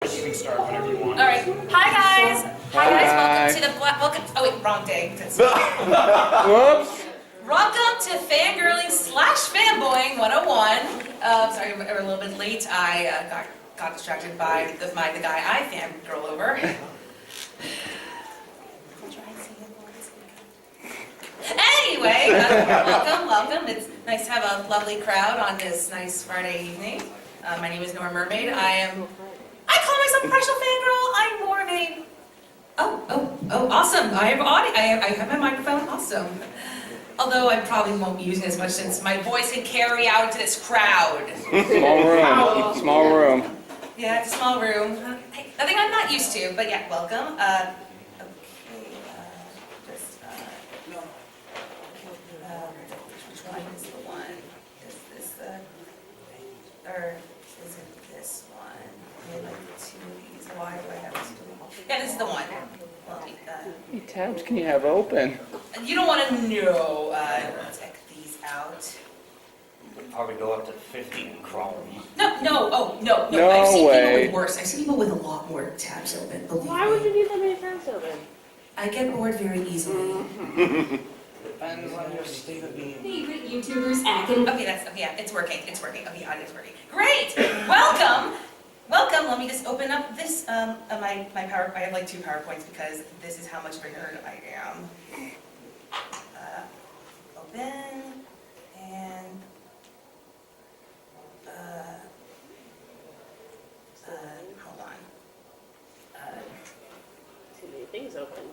You can start whenever you want. All right. Hi guys. Hi guys. Welcome to the welcome. Oh wait, wrong day. Whoops. Welcome to Fangirling / Fanboying 101. Sorry, we're a little bit late. I got distracted by the guy I fangirl over. Anyway, welcome. It's nice to have a lovely crowd on this nice Friday evening. My name is Nora Mermaid. I call myself a professional fangirl. I'm more of a... Oh, awesome. I have audio. I have my microphone. Awesome. Although I probably won't be using it as much since my voice can carry out to this crowd. Small room. Yeah, it's a small room. Nothing I'm not used to, but yeah, welcome. Which one is the one? Is this or is it this one? I like two of these. Why do I have two? Yeah, this is the one. Well, How many tabs can you have open? you don't want to know. Check these out. Would probably go up to 50 in Chrome. No. No I've seen way. people with worse. I've seen people with a lot more tabs open. Believe Why me. would you need that many tabs open? I get bored very easily. Depends on your state of being. Favorite YouTubers acting. Okay, yeah, it's working. Okay, audio's working. Great. Welcome. Let me just open up this my power. I have like 2 PowerPoints because this is how much of a nerd I am. Open and hold on. Too many things open.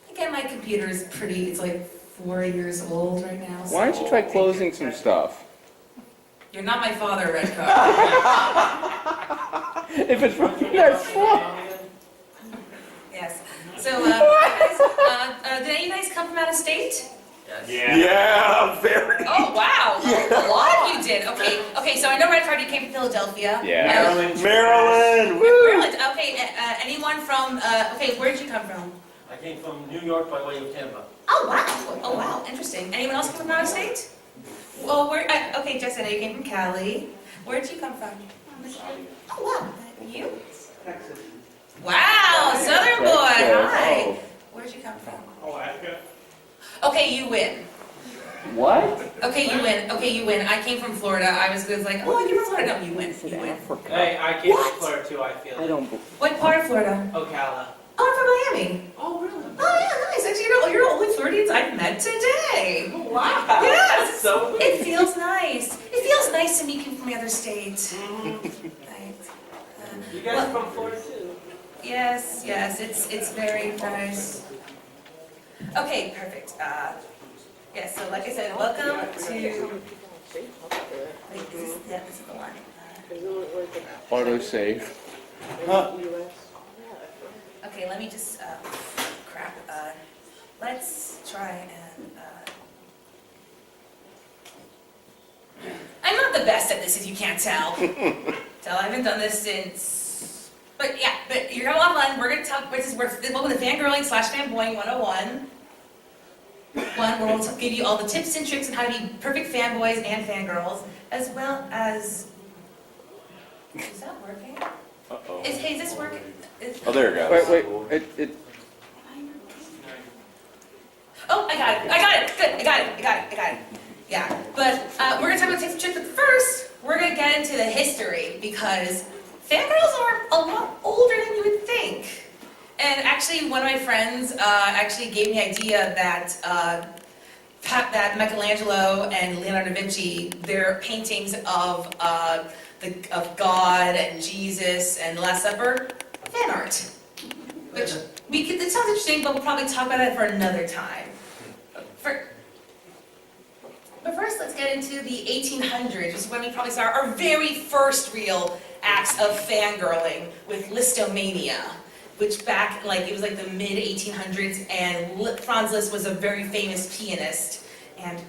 Again, my computer is pretty. It's like 4 years old right now. Why don't you try closing some stuff? You're not my father, Red Card. If it's from that floor. Yes. So, guys, did any guys come from out of state? Yeah, very. Oh, wow. A lot of you did. Okay, so I know Red Card, you came from Philadelphia. Yeah. Maryland! Maryland. Okay, anyone from, okay, where did you come from? I came from New York by way of Tampa. Oh, wow. Interesting. Anyone else come from out of state? Well, okay, Jessica, you came from Cali. Where did you come from? Oh, wow. You? Texas. Wow, Southern boy. Texas. Hi. Oh. Where'd you come from? Alaska. Okay, you win. What? Okay, you win. I came from Florida. I was like, oh, you're from Florida. No, you win. Africa. Hey, I came from Florida too, I feel I it. don't. What part of Florida? Ocala. Oh, I'm from Miami. Oh, really? Oh, yeah, nice. Actually, you're the only Floridians I've met today. Wow. Yes. That's so weird. It feels nice. It feels nice to meet people from the other states. Right. You guys are from Florida too? Yes, it's very nice. Okay, perfect. Yes, so like I said, welcome to... Wait, this is the one. Autosave. Okay, let me just, crap. Let's try and, I'm not the best at this, if you can't tell. I haven't done this since, but you're gonna love fun. We're gonna talk, welcome to Fangirling / Fanboying 101. Where we'll give you all the tips and tricks on how to be perfect fanboys and fangirls, as well as, is that working? Uh-oh. Is this working? Oh, there it goes. Wait. It. Oh, I got it. Good. I got it. Yeah, but we're gonna talk about tips and tricks. But first, we're gonna get into the history because fangirls are a lot older than you would think. And actually, one of my friends actually gave me the idea that that Michelangelo and Leonardo da Vinci, their paintings of God and Jesus and the Last Supper, fan art. Which it sounds interesting, but we'll probably talk about it for another time. But first, let's get into the 1800s, which is when we probably saw our very first real acts of fangirling with listomania, which back, it was like the mid-1800s, and Franz Liszt was a very famous pianist, and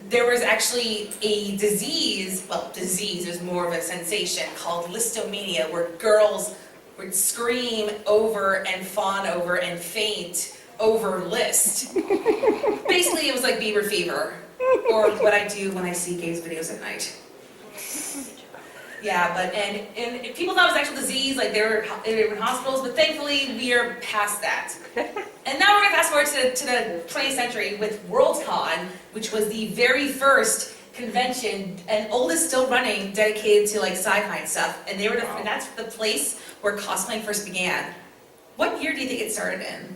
there was actually a disease, it was more of a sensation, called listomania, where girls would scream over and fawn over and faint over Liszt. Basically, it was like Bieber fever, or what I do when I see gays videos at night. Yeah, but, and people thought it was an actual disease, like they were in hospitals, but thankfully we are past that. And now we're gonna fast forward to the 20th century with WorldCon, which was the very first convention and oldest still running dedicated to like sci-fi and stuff. And they were and that's the place where cosplaying first began. What year do you think it started in?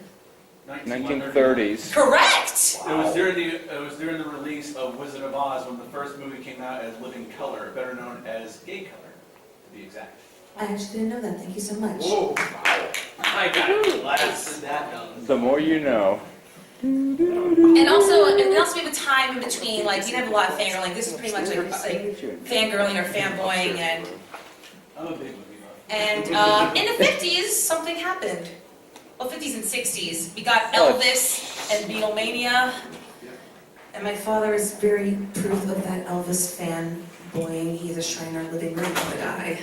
1930s. Correct! It was during the release of Wizard of Oz when the first movie came out as Living Color, better known as Gay Color, to be exact. I actually didn't know that, thank you so much. Whoa! I got blasted that down. The more you know. And also we have a time in between, like, we didn't have a lot of fangirling. This is pretty much like fangirling or fanboying, and I'm a big movie buff. in the 50s, something happened. Well, 50s and 60s, we got Elvis and Beatlemania, and my father is very proof of that Elvis fanboying. He's a Shriner living room of the guy.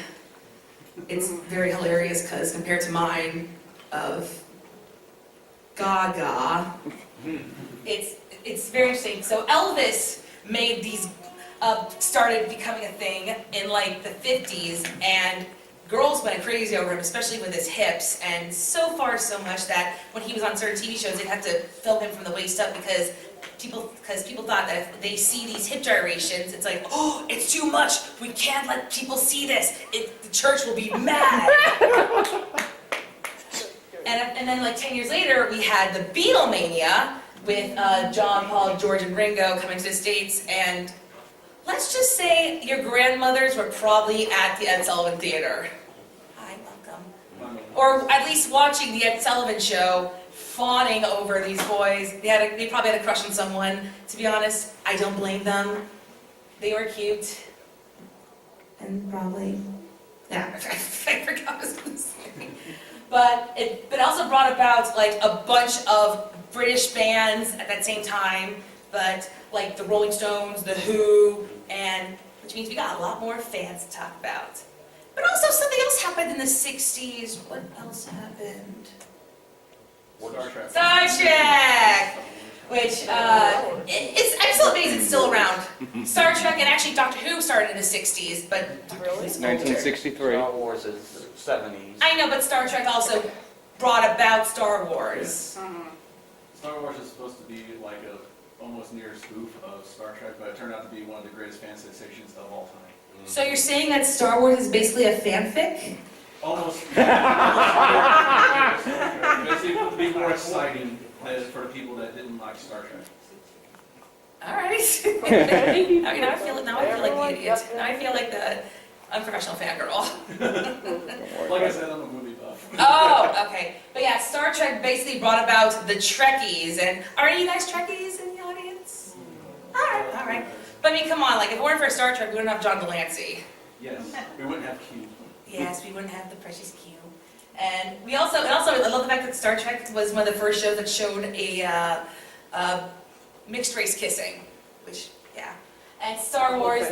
It's very hilarious because compared to mine of Gaga, it's very interesting. So Elvis made these, started becoming a thing in like the 50s, and girls went crazy over him, especially with his hips, and so far so much that when he was on certain TV shows, they'd have to film him from the waist up because people thought that if they see these hip gyrations, it's like, oh, it's too much. We can't let people see this. The church will be mad. And then like 10 years later, we had the Beatlemania with John, Paul, George, and Ringo coming to the States, and let's just say your grandmothers were probably at the Ed Sullivan Theater. Hi, welcome. Or at least watching the Ed Sullivan Show, fawning over these boys. They probably had a crush on someone. To be honest, I don't blame them. They were cute. And probably, yeah, I forgot what I was going to say. But it also brought about like a bunch of British bands at that same time, but like the Rolling Stones, the Who, and which means we got a lot more fans to talk about. But also something else happened in the 60s. What else happened? Star Trek. Star Trek! Which, it's still amazing it's still around. Star Trek and actually Doctor Who started in the 60s, but Doctor Who's older. 1963. Star Wars is 70s. I know, but Star Trek also brought about Star Wars. Star Wars is supposed to be like a almost near spoof of Star Trek, but it turned out to be one of the greatest fan sensations of all time. So you're saying that Star Wars is basically a fanfic? Almost. It would be more exciting for people that didn't like Star Trek. All right. Now I feel like the idiot. Now I feel like the unprofessional fangirl. Like I said, I'm a movie buff. Oh, okay. But yeah, Star Trek basically brought about the Trekkies. And are any of you guys Trekkies in the audience? All right. But I mean, come on, like if it weren't for Star Trek, we wouldn't have John Delancey. Yes, we wouldn't have Q. Yes, we wouldn't have the precious Q. And I love the fact that Star Trek was one of the first shows that showed a mixed race kissing, which, yeah. And Star Wars,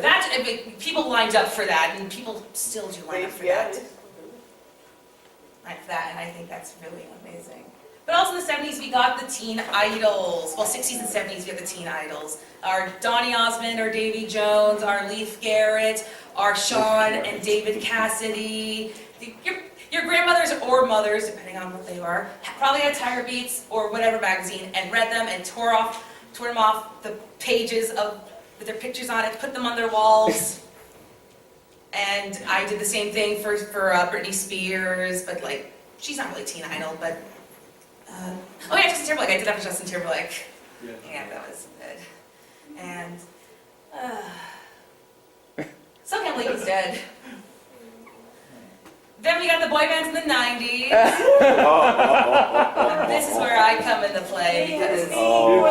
people lined up for that, and people still do line up for that. And I think that's really amazing. But also in the 70s, we got the teen idols. Well, 60s and 70s, we got the teen idols. Our Donny Osmond, our Davy Jones, our Leif Garrett, our Sean and David Cassidy. Your grandmothers or mothers, depending on what they are, probably had Tiger Beats or whatever magazine and read them and tore them off the pages with their pictures on it, put them on their walls. And I did the same thing for Britney Spears, but like, she's not really teen idol, but, oh yeah, Justin Timberlake, I did that for Justin Timberlake. Yeah, that was good. And, so I can't believe he's dead. Then we got the boy bands in the 90s. This is where I come into play because, well,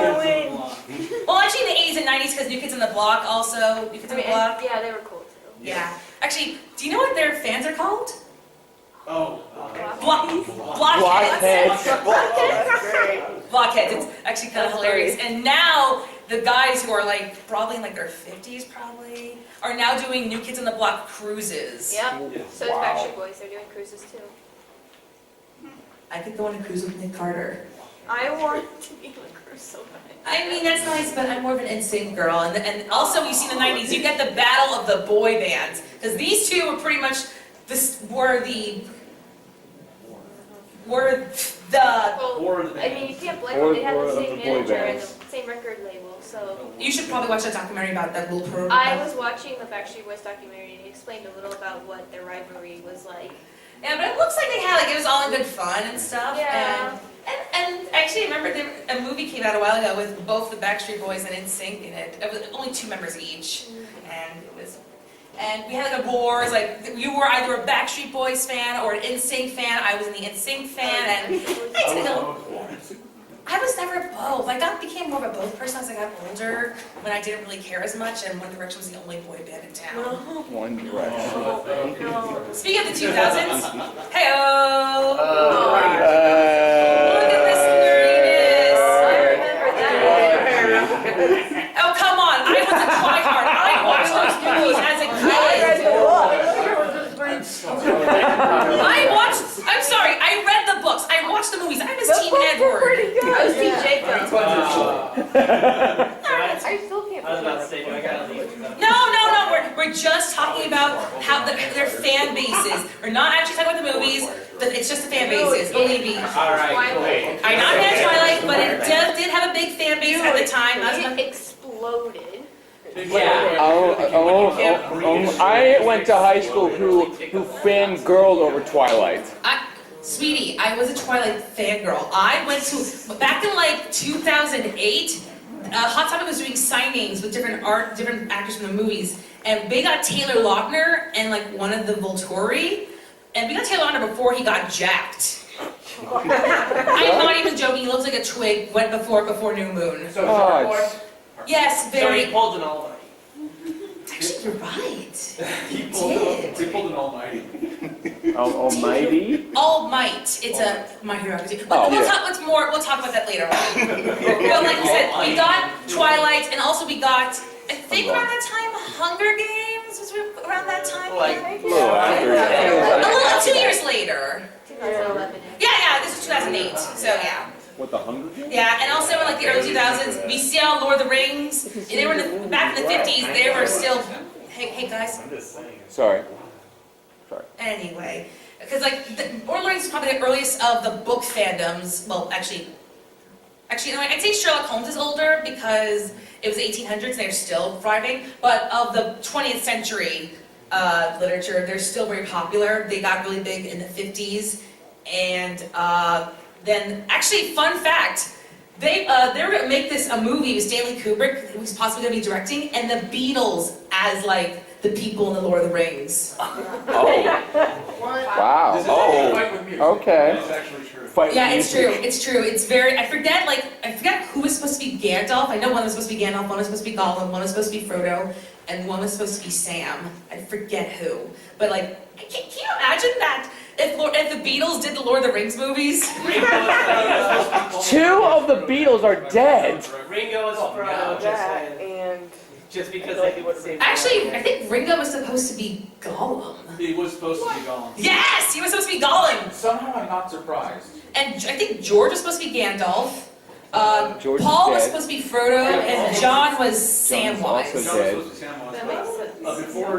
actually in the 80s and 90s because New Kids on the Block also, New Kids on the Block. Yeah, they were cool too. Yeah. Actually, do you know what their fans are called? Oh. Blockheads. Blockheads. Blockheads. It's actually kind of hilarious. And now the guys who are like probably in like their 50s probably are now doing New Kids on the Block cruises. Yep. So is Backstreet Boys. They're doing cruises too. I could go on a cruise with Nick Carter. I want to be like her so bad. I mean, that's nice, but I'm more of an NSYNC girl. And also, you see in the 90s, you get the battle of the boy bands. Because these two were pretty much, were the Well, I mean, you can't blame them. They had the same boy manager and bands. the same record label, so. you should probably watch that documentary about that little program. I was watching the Backstreet Boys documentary and he explained a little about what their rivalry was like. Yeah, but it looks like they had, like, it was all in good fun and stuff. Yeah. And actually, I remember a movie came out a while ago with both the Backstreet Boys and NSYNC in it. It was only 2 members each. And we had like a war, it's like you were either a Backstreet Boys fan or an NSYNC fan. I was an NSYNC fan, and I was never both. I became more of a both person as I got older, when I didn't really care as much, and One Direction was the only boy band in town. One Direction. Speaking of the 2000s, hey-oh! Uh, Look at this nerdiness! I remember that. Oh, come on, I was a tryhard. I watched those movies as a kid. I'm sorry, I read the books, I watched the movies, I was Team Edward. I was Team Jacob. I still can't was about to say, do I gotta leave? No, we're just talking about how their fan bases. We're not actually talking about the movies, it's just the fan bases, believe me. Alright, cool. I'm not fan of Twilight, but it did have a big fan base at the time. It exploded. Yeah. I went to high school who fangirled over Twilight. Sweetie, I was a Twilight fangirl. I went to, back in like 2008, Hot Topic was doing signings with different actors from the movies, and they got Taylor Lautner and like one of the Volturi, and we got Taylor Lautner before he got jacked. I'm not even joking, he looks like a twig went before New Moon. So, Yes, so very. he pulled an all-night. Actually, you're right. He did. pulled an almighty. Almighty? All Might. It's a My Hero Academia. But Oh, we'll yeah. talk what's more. We'll talk about that later on. But like you said, we got Twilight, and also we got, I think around that time, Hunger Games was around that time. Like, A little 2 years later. 2011. Yeah, this is 2008. So yeah. What, the Hunger Games? Yeah, and also in like the early 2000s, we see how Lord of the Rings. And they were back in the 50s. They were still. Hey guys. Sorry. Anyway, because like Lord of the Rings is probably the earliest of the book fandoms. Well, actually, no, I'd say Sherlock Holmes is older because it was 1800s and they're still thriving. But of the 20th century literature, they're still very popular. They got really big in the 50s, and then actually, fun fact. They were going to make this a movie with Stanley Kubrick, who was possibly going to be directing, and the Beatles as like the people in the Lord of the Rings. Oh. Wow. Oh. Okay. It's actually true. Yeah, it's true. It's true. It's very. I forget who was supposed to be Gandalf. I know one was supposed to be Gandalf, one was supposed to be Gollum, one was supposed to be Frodo, and one was supposed to be Sam. I forget who. But like, can you imagine that? If the Beatles did the Lord of the Rings movies? 2 of the Beatles are dead. Ringo is from just because they would have. Actually, I think Ringo was supposed to be Gollum. He was supposed to be gone. Yes, he was supposed to be Gollum. Somehow I'm not surprised. And I think George was supposed to be Gandalf. George is Paul was dead. supposed to be Frodo, and John was Samwise. also John dead. was supposed to be Samwise. That makes sense. Before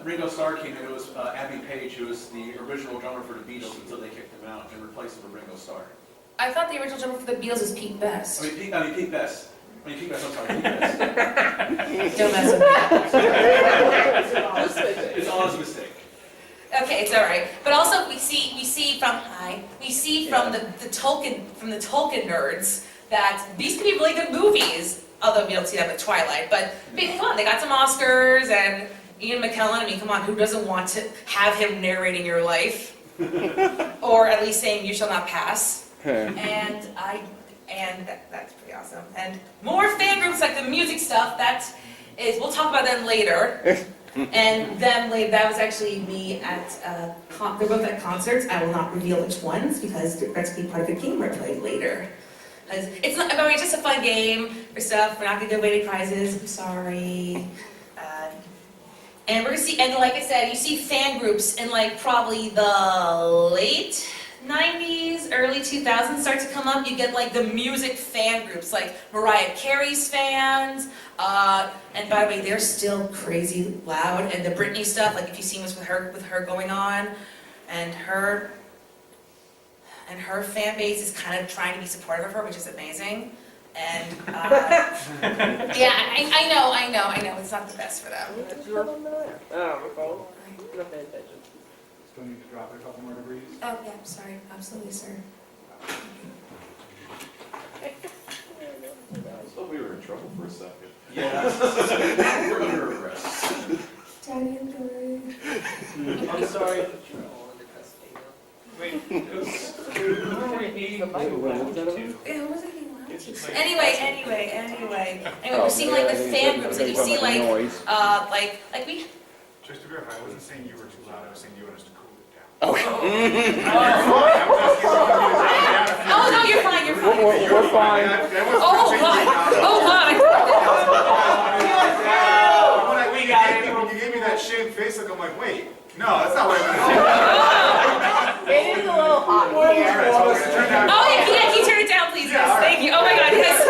Ringo Starr came in, it was Abbey Page, who was the original drummer for the Beatles until they kicked him out and replaced him with Ringo Starr. I thought the original drummer for the Beatles was Pete Best. Pete Best. Pete Best, I'm sorry, Pete Best. Don't mess with me. It's all a mistake. Okay, it's all right. But also, we see from the Tolkien nerds that these could be really good movies. Although we don't see that with Twilight, but I mean, come on, they got some Oscars, and Ian McKellen. I mean, come on, who doesn't want to have him narrating your life, or at least saying "You shall not pass"? That's pretty awesome. And more fan groups like the music stuff. We'll talk about them later. And them later, that was actually me at, they're both at concerts. I will not reveal which ones because that's going to be part of the game we're playing later. Because it's not, I mean, it's just a fun game for stuff. We're not going to give away any prizes. I'm sorry. And we're going to see, and like I said, you see fan groups in like probably the late 90s, early 2000s start to come up, you get like the music fan groups, like Mariah Carey's fans, and by the way, they're still crazy loud, and the Britney stuff, like if you see what's with her going on, and her fan base is kind of trying to be supportive of her, which is amazing. And yeah, I know, it's not the best for them. Oh, I'm not paying attention. Still need to drop a couple more degrees. Oh yeah, sorry, absolutely, sir. I thought we were in trouble for a second. Yeah. We're under arrest. Daddy and Dory. I'm sorry. Wait, Yeah, what was I thinking? Anyway, we're seeing like the fan groups, like you see like we. Just to verify, I wasn't saying you were too loud, I was saying you wanted us to cool it down. Oh no, you're fine. We're fine. Oh God. When you gave me that shaved face look, I'm like, wait, no, that's not what I meant. It is a little hot here. All right, so it's turned out. Oh yeah, can you turn it down, please? Yes, thank you. Oh my God, yes.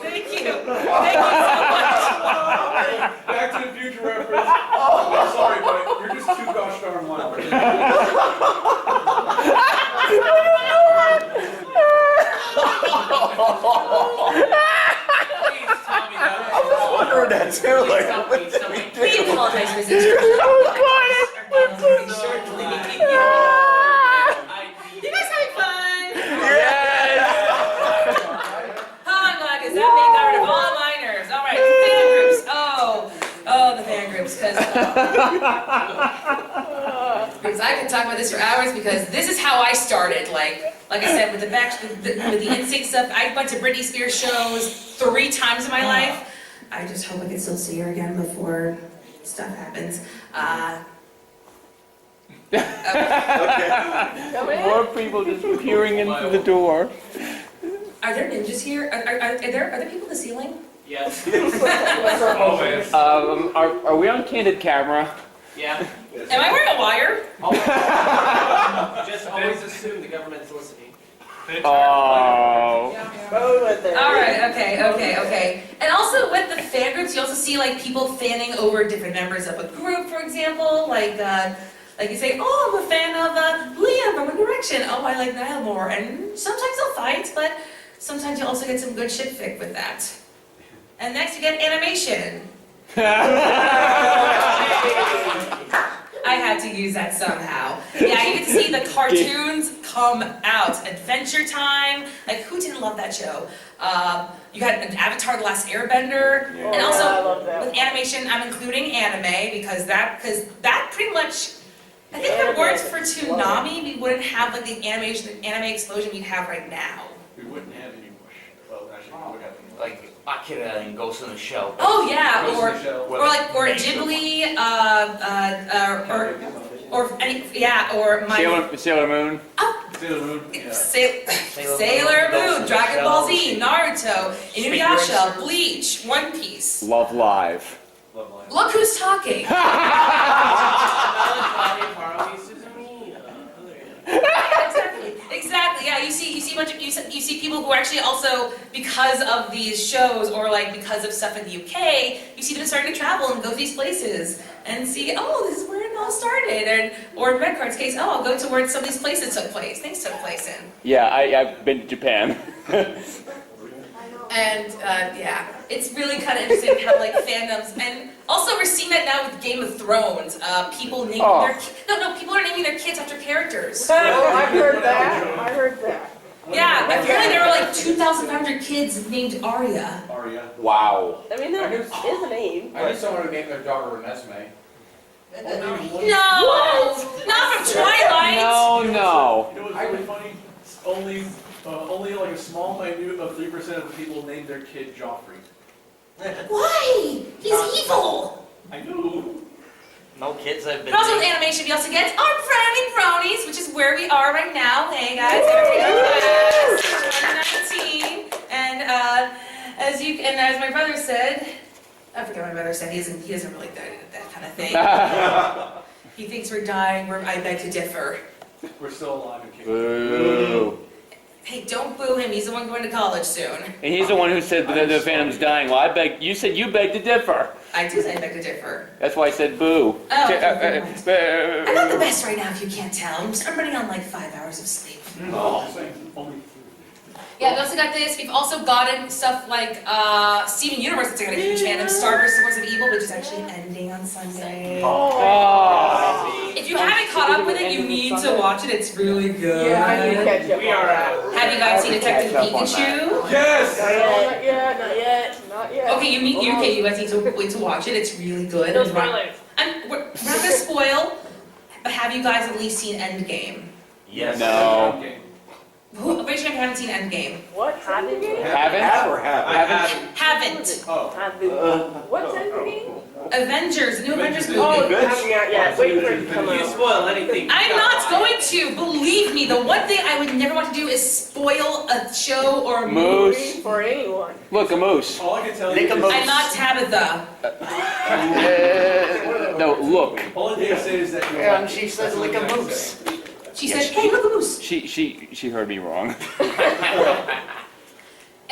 Thank you so much. Back to the Future reference. Oh, sorry, but you're just too gosh darn loud. I wonder what that sounded like. We apologize for this. You guys having fun? Oh, I'm glad, because that made got rid of all my nerves. All right, fan groups. Oh, the fan groups, because I could talk about this for hours, because this is how I started. Like I said, with the NSYNC stuff, I went to Britney Spears shows 3 times in my life. I just hope I can still see her again before stuff happens. More people just peering into the door. Are there ninjas here? Are there people in the ceiling? Yes. Always. Are we on candid camera? Yeah. Am I wearing a wire? Just always assume the government's listening. Oh. Go with it. All right, okay. And also with the fan groups, you also see like people fanning over different members of a group, for example, like you say, oh, I'm a fan of Liam from One Direction. Oh, I like Niall more. And sometimes they'll fight, but sometimes you also get some good shit fic with that. And next you get animation. I had to use that somehow. Yeah, you get to see the cartoons come out. Adventure Time. Like, who didn't love that show? You had an Avatar: The Last Airbender. Yeah. And I also, love that. with animation, I'm including anime, because that pretty much, I think if it weren't for Toonami, we wouldn't have like the anime explosion we'd have right now. We wouldn't have any more. Well, actually, we would have any more. Like Akira and Ghost in the Shell. Oh yeah, Ghost in the Shell. or Ghibli, or my Sailor Moon. Sailor Moon. Yeah. Sailor Moon, Dragon Ball Z, Naruto, Inuyasha, Bleach, One Piece. Love Live. Love Live. Look who's talking. Exactly. Yeah, you see people who are actually also, because of these shows or like because of stuff in the UK, you see them starting to travel and go to these places and see, oh, this is where it all started, and or in Red Card's case, oh, I'll go to where some of these places took place, things took place in. Yeah, I've been to Japan. And yeah, it's really kind of interesting how like fandoms, and also we're seeing that now with Game of Thrones. People naming people are naming their kids after characters. Oh, I heard that. Yeah, apparently there were like 2,500 kids named Arya. Arya. Wow. I mean, that is a name. I knew someone who named their daughter Renesmee. No, not from Twilight. No. You know what's really funny? Only like a small minute of 3% of the people named their kid Joffrey. Why? He's evil. I know. No kids have been. But also with animation, we also get our friendly Bronies, which is where we are right now. Hey guys, Everfree Northwest, 2019, and as my brother said, I forget what my brother said. He doesn't really do that kind of thing. He thinks we're dying. I beg to differ. We're still alive and kicking. Boo. Hey, don't boo him. He's the one going to college soon. And he's the one who said that the Phantom's dying. Well, you said you beg to differ. I do say I beg to differ. That's why I said boo. Oh, I'm not the best right now, if you can't tell. I'm running on like 5 hours of sleep. Yeah, we also got this. We've also gotten stuff like Steven Universe, that's got a huge fandom. Star Wars: The Force of Evil, which is actually ending on Sunday. Oh. If you haven't caught up with it, you need to watch it. It's really good. Yeah, I need to catch up. We are out. Have you guys seen Detective Catch up on Pikachu? Yes! Not yet, not yet, not yet. Okay, you guys need to wait to watch it. It's really good. No spoilers. We're not gonna spoil, but have you guys at least seen Endgame? Yes. No. Raise your hand if you haven't seen Endgame. What? Haven't? Haven't? Have or haven't? Haven't. Oh. What's Endgame? Avengers, the new Avengers movie. Oh, haven't yet. Wait for it to come You out. spoil anything. I'm not going to, believe me. The one thing I would never want to do is spoil a show or a movie. Moose. For anyone. Look, a moose. All I can tell Nick you a is, moose. I'm not Tabitha. No, look. all I can say is that you're Yeah, right. and she says That's lick all a I can moose. say. She said, hey, look a moose. She heard me wrong.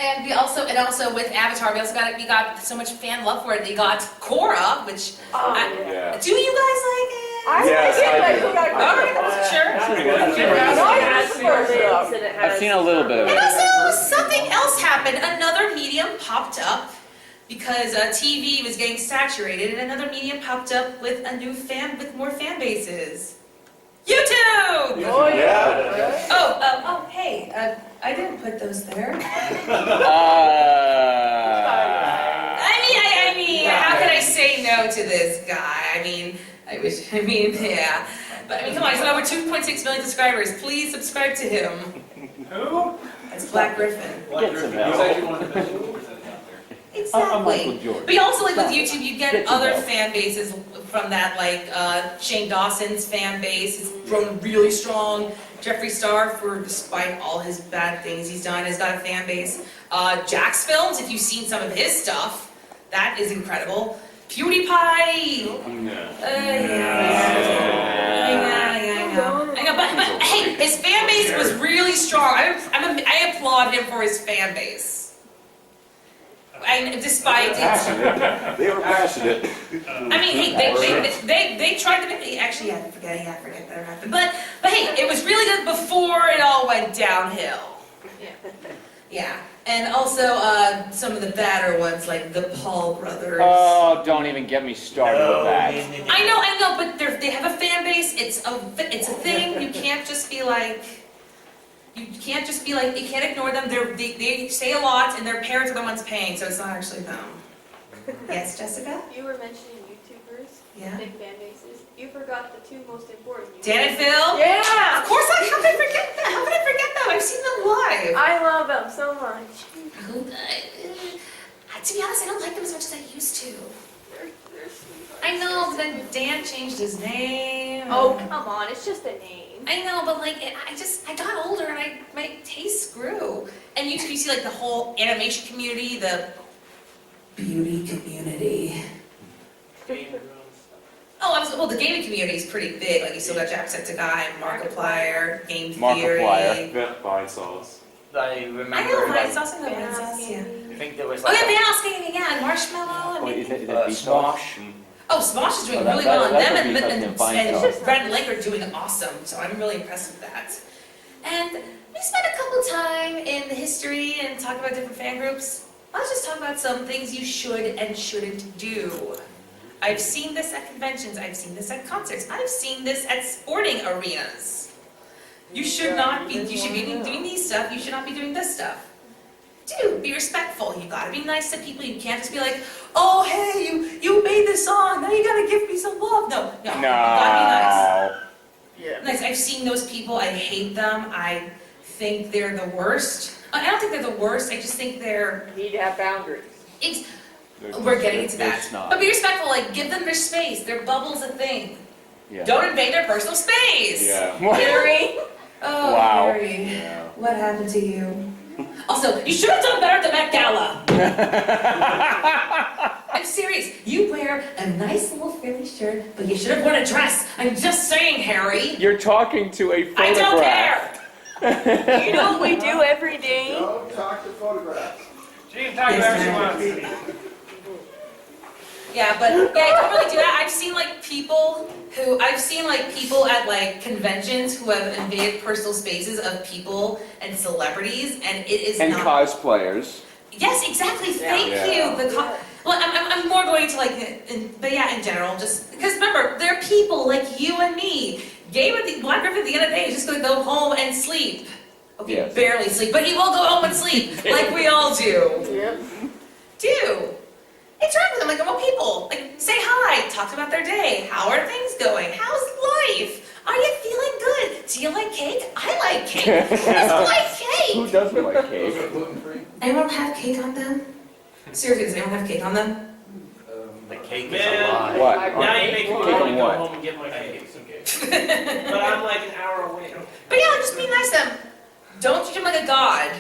And also with Avatar, we got so much fan love for it. We got Korra, which Oh, Yeah. do you guys like it? I Yes, like it, I but I do. forgot. Alright, sure. I've seen a little bit of And it. also, something else happened. Another medium popped up because TV was getting saturated, and another medium popped up with with more fan bases. YouTube! Oh, yeah. Oh, hey, I didn't put those there. I mean, how could I say no to this guy? Yeah. But come on, he's got over 2.6 million subscribers. Please subscribe to him. Who? It's Black Griffin. Like, Gets him he's out. actually one of the best YouTubers that's out there. I'm Michael Exactly. Jordan. But you also, like with YouTube, you get Gets him other out. fan bases from that, like Shane Dawson's fan base has grown really strong. Jeffree Star, despite all his bad things he's done, has got a fan base. Jax Films, if you've seen some of his stuff, that is incredible. PewDiePie! Yeah. I know, but hey, his fan base was really strong. I applaud him for his fan base. And despite Passionate. They were passionate. I mean, hey, they tried to make, actually, I forget that happened. But hey, it was really good before it all went downhill. Yeah, and also some of the badder ones, like the Paul brothers. Oh, don't even get me started with that. I know, but they have a fan base. It's a thing. You can't just be like, you can't ignore them. They say a lot, and their parents are the ones paying, so it's not actually them. Yes, Jessica? You were mentioning YouTubers, Yeah. big fan bases. You forgot the two most important. Dan and Phil? Yeah. Of course, how could I forget that? How could I forget them? I've seen them live. I love them so much. To be honest, I don't like them as much as I used to. They're sweethearts. I know, but then Dan changed his name. Oh, come on, it's just a name. I know, but like, I got older and my taste grew. And you see like the whole animation community, the beauty community. Oh, the gaming community is pretty big. Like you still got Jacksepticeye, Markiplier, Game Theory. Markiplier. Fine sauce. I remember, I know, like, Vine Sauce, I know Vine Sauce, yeah. I think there was Oh like yeah, Vanoss Gaming, yeah, and Marshmallow. Wait, And is that Smosh. oh, Smosh is doing Oh, that- really well, and that's them what and, we and, have to find and out. Red and Lake are doing awesome, so I'm really impressed with that. And we spent a couple time in the history and talk about different fan groups. Let's just talk about some things you should and shouldn't do. I've seen this at conventions, I've seen this at concerts, I've seen this at sporting arenas. You should not be, you should be doing these stuff, you should not be doing this stuff. Dude, be respectful, you gotta be nice to people, you can't just be like, oh hey, you made this song, now you gotta give me some love. No, you gotta be nice. No. Nice, I've seen those people, I hate them, I think they're the worst. I don't think they're the worst, I just think they're, Need to have boundaries. we're getting into They're that. snobs. But be respectful, like give them their space, their bubble's a thing. Yeah. Don't invade their personal space. Harry. Oh, Wow. Harry, Yeah. what happened to you? Also, you should have done better at the Met Gala. I'm serious. t-shirt, but you should have worn a dress. I'm just saying, Harry. You're talking to a I photograph. don't care. You know what we do every day? Don't talk to photographs. She can talk about whatever she wants. Yeah, but yeah, I don't really do that. I've seen like people at like conventions who have invaded personal spaces of people and celebrities, and it is And not. cosplayers. Yes, exactly. Thank you. Well, I'm more going to like, but yeah, in general, just because remember, there are people like you and me. Black Griffin at the end of the day is just going to go home and sleep. Okay, Yes. barely sleep, but he will go home and sleep like we all do. Yep. Interact with them like normal people. Like, say hi, talk about their day. How are things going? How's life? Are you feeling good? Do you like cake? I like cake. Who doesn't like cake? Who doesn't like Those cake? are gluten-free? Anyone have cake on them? Seriously, does anyone have cake on them? The cake is Man. alive. What? Now you make me Cake want on to go what? home and get my cake. But I'm like an hour away. But yeah, just be nice to them. Don't treat them like a god.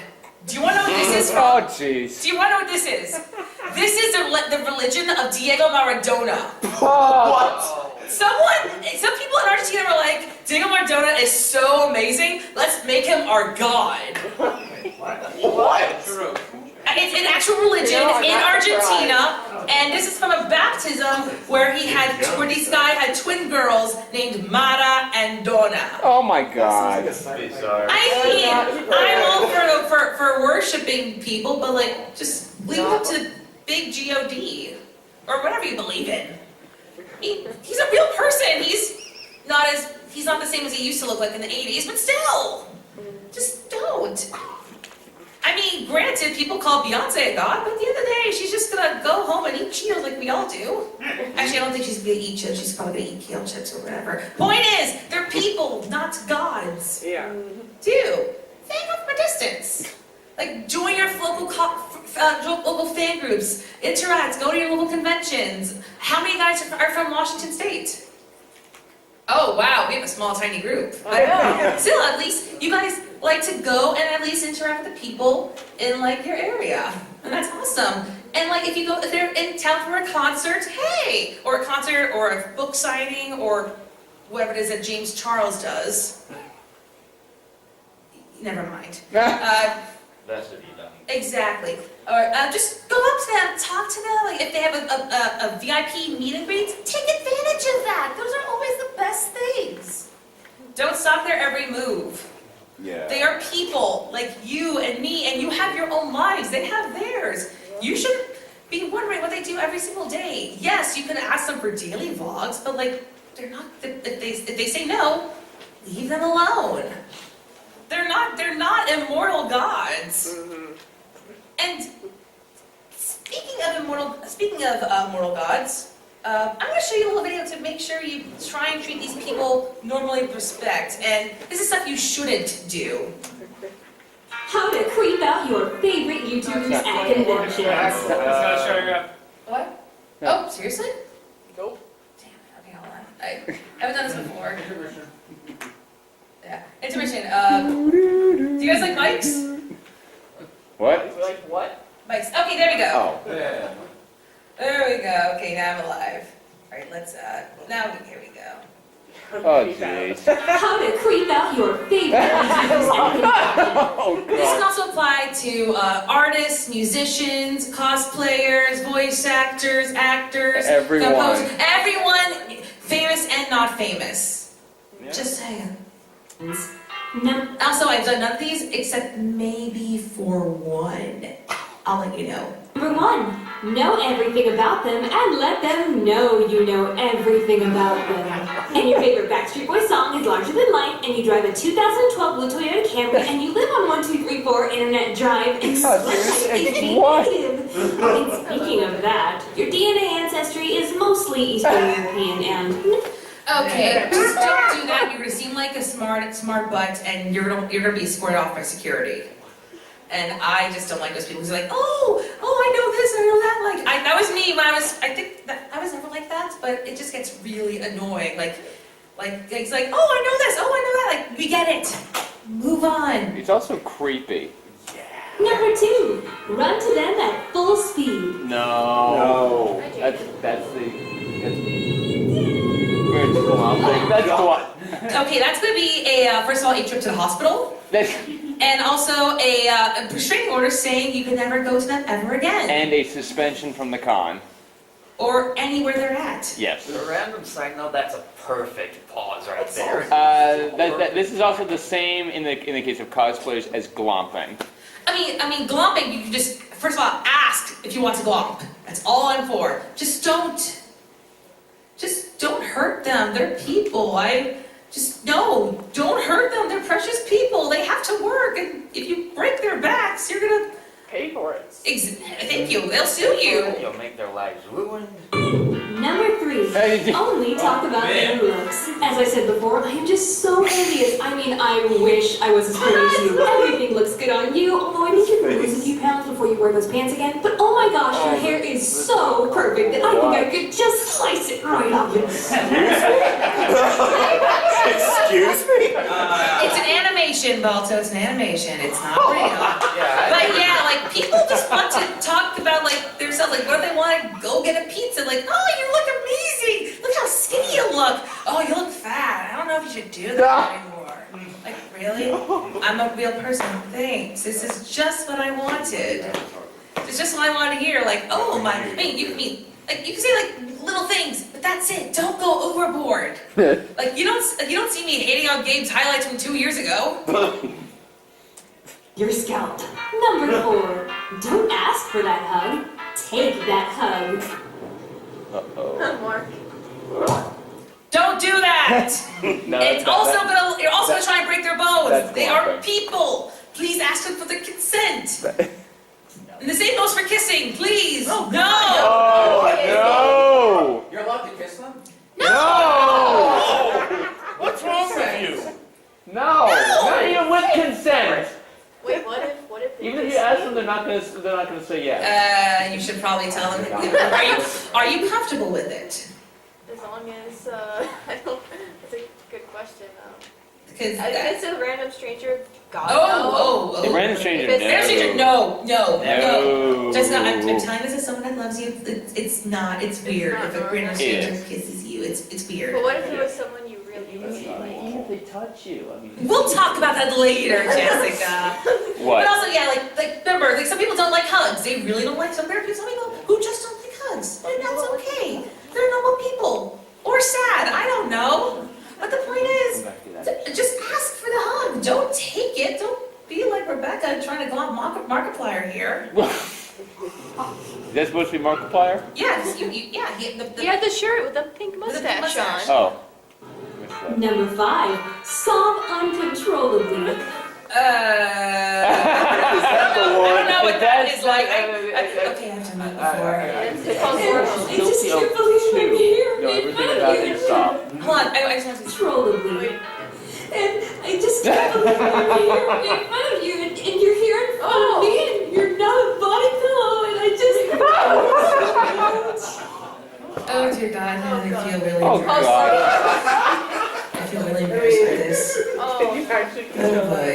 Do you want to know what this is from? Oh, jeez. Do you want to know what this is? This is the religion of Diego Maradona. Some people in Argentina were like, Diego Maradona is so amazing, let's make him our god. What? It's an actual religion in Argentina, and this is from a baptism where this guy had twin girls named Mara and Donna. Oh my god. Bizarre. I mean, I'm all for worshiping people, but like, just leave it up to big God or whatever you believe in. He's a real person. He's not the same as he used to look like in the 80s, but still, just don't. I mean, granted, people call Beyonce a god, but at the end of the day, she's just gonna go home and eat Cheetos like we all do. Actually, I don't think she's gonna eat chips. She's probably gonna eat kale chips or whatever. Point is, they're people, not gods. Yeah. Dude, fan off from a distance. Like, join your local fan groups, interact, go to your local conventions. How many guys are from Washington State? Oh, wow, we have a small, tiny group. I know. Still, at least you guys like to go and at least interact with the people in like your area. And that's awesome. And like if they're in town for a concert, hey! Or a concert or a book signing or whatever it is that James Charles does. Never mind. That's what you done. Exactly. Or just go up to them, talk to them. Like if they have a VIP meet and greet, take advantage of that. Those are always the best things. Don't stop their every move. Yeah. They are people like you and me, and you have your own lives. They have theirs. You should be wondering what they do every single day. Yes, you can ask them for daily vlogs, but like they're not. If they say no, leave them alone. They're not immortal gods. Mm-hmm. And speaking of mortal gods, I'm going to show you a little video to make sure you try and treat these people normally with respect. And this is stuff you shouldn't do. How to creep out your favorite YouTubers at conventions. It's not showing up. What? No. Oh, seriously? Nope. Damn it. Okay, hold on. I haven't done this before. Yeah. Intermission. Do you guys like mics? What? Like what? Mics. Okay, there we go. Oh. Yeah. There we go. Okay, now I'm alive. All right, let's, here we go. Oh, jeez. How to creep out your favorite YouTubers at conventions. Oh, This can God. also apply to artists, musicians, cosplayers, voice actors, actors, Everyone. composers, everyone, famous and not famous. Just saying. Also, I've done none of these except maybe for one. I'll let you know. Number 1, know everything about them and let them know you know everything about them. And your favorite Backstreet Boys song is Larger Than Life, and you drive a 2012 blue Toyota Camry, and you live on 1234 Internet Drive, and What? And speaking of that, your DNA ancestry is mostly Eastern European and... Okay, just don't do that. You're gonna seem like a smart butt, and you're gonna be escorted off by security. And I just don't like those people who's like, oh, I know this, I know that. Like, that was me when I think that I was never like that, but it just gets really annoying. Like it's like, oh, I know this, oh, I know that. Like, we get it. Move on. It's also creepy. Number 2, run to them at full speed. No. That's the. glomping. That's what. Okay, that's gonna be first of all, a trip to the hospital. And also a restraining order saying you can never go to them ever again. And a suspension from the con. Or anywhere they're at. Yes. A random side note, that's a perfect pause right there. This is also the same in the case of cosplayers as glomping. I mean, glomping, you can just, first of all, ask if you want to glomp. That's all I'm for. Just don't hurt them. They're people. No, don't hurt them. They're precious people. They have to work. And if you break their backs, you're gonna Pay for it. Thank you. They'll sue you. You'll make their lives ruined. Number 3, only talk about their looks. As I said before, I am just so envious. I mean, I wish I was as pretty as you. Everything looks good on you, although I think you're lose a few pounds before you wear those pants again. But oh my gosh, your hair is so perfect that I think I could just slice it right up. Excuse me? It's an animation, Balto. It's an animation. It's not real. Yeah, But yeah, like people just want to talk about like themselves. Like, what if they want to go get a pizza? Like, oh, you look amazing. Look how skinny you look. Oh, you look fat. I don't know if you should do that anymore. Like, really? I'm a real person. Thanks. This is just what I wanted. It's just what I wanted to hear. Like, oh my. I mean, you can say like little things, but that's it. Don't go overboard. Like you don't see me hating on Gabe's highlights from 2 years ago. You're scalped. Number 4, don't ask for that hug. Take that hug. Mark. Don't do that. No, You're also gonna try and break their bones. that's They are glomping. people. Please ask them for their consent. And the same goes for kissing. Please. No. Oh, no! You're allowed to kiss them? No! What's wrong with you? No! Not even with consent! Wait, what if Even if you ask them, they're not gonna say yes. You should probably tell them. Are you comfortable with it? as long as, I don't, that's a good question. Because If it's a random stranger, God, oh. A random stranger, If it's- no. Random stranger, no. No. Just not. I'm telling this as someone that loves you. It's not. It's weird. It's If not a random normal. stranger kisses you, it's weird. But what if it was someone you really like? Even if they touch you, I mean. We'll talk about that later, Jessica. What? But also, yeah, like remember, like some people don't like hugs. They really don't like some people who just don't like hugs, and that's okay. They're normal people or sad. I don't know. But the point is, just ask for the hug. Don't take it. Don't be like Rebecca trying to go on Markiplier here. Is that supposed to be Markiplier? Yeah, He had the shirt with the pink With the mustache, mustache. on. Oh. Number 5, sob uncontrollably. I don't know what that is like. Okay, I've done that before. It's called hormones. I just can't believe I'm here. No, everything about it is soft. Hold on, I just want to. Uncontrollably. And I just can't believe I'm here in front of you, and you're here in front of me, and you're not a body pillow, and I just... Oh dear God, I feel really Oh, embarrassed. God. I feel really embarrassed by this. Oh, Oh boy.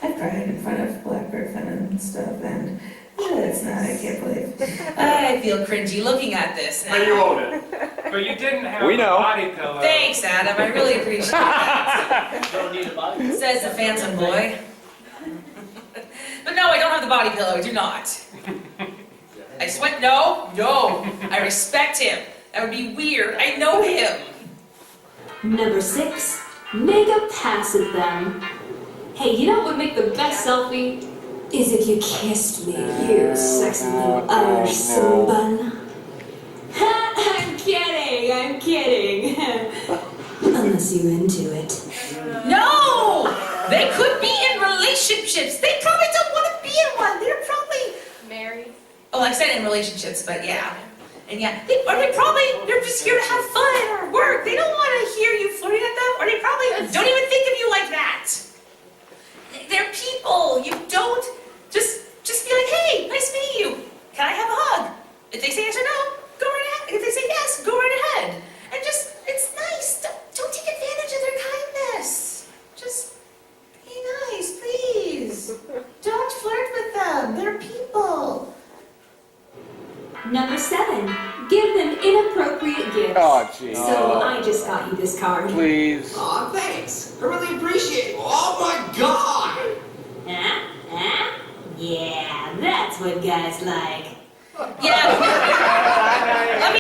I've cried in front of Blackbird fan and stuff, and it's not, I can't believe. I feel cringy looking at this now. But you own it. But you didn't have We a know. body pillow. Thanks, Adam, I really appreciate that. Don't need a body. Says the phantom boy. But no, I don't have the body pillow, I do not. I swear, no, I respect him. That would be weird, I know him. Number 6, make a pass at them. Hey, you know what would make the best selfie? Is if you kissed me, you sexy little Irish sunbun. I'm kidding. Unless you're into it. No! They could be in relationships. They probably don't want to be in one. They're probably... married. Oh, I said in relationships, but yeah. And yeah, they're just here to have fun or work. They don't want to hear you flirting at them, or they probably don't even think of you like that. They're people. You don't just be like, hey, nice meeting you. Can I have a hug? If they say yes or no, go right ahead. If they say yes, go right ahead. And just, it's nice. Don't take advantage of their kindness. Just be nice, please. Don't flirt with them. They're people. Number 7, give them inappropriate gifts. Oh, jeez. So I just got you this card. Please. Aw, thanks. I really appreciate it. Oh my god! Huh? Huh? Yeah, that's what guys like. Yeah,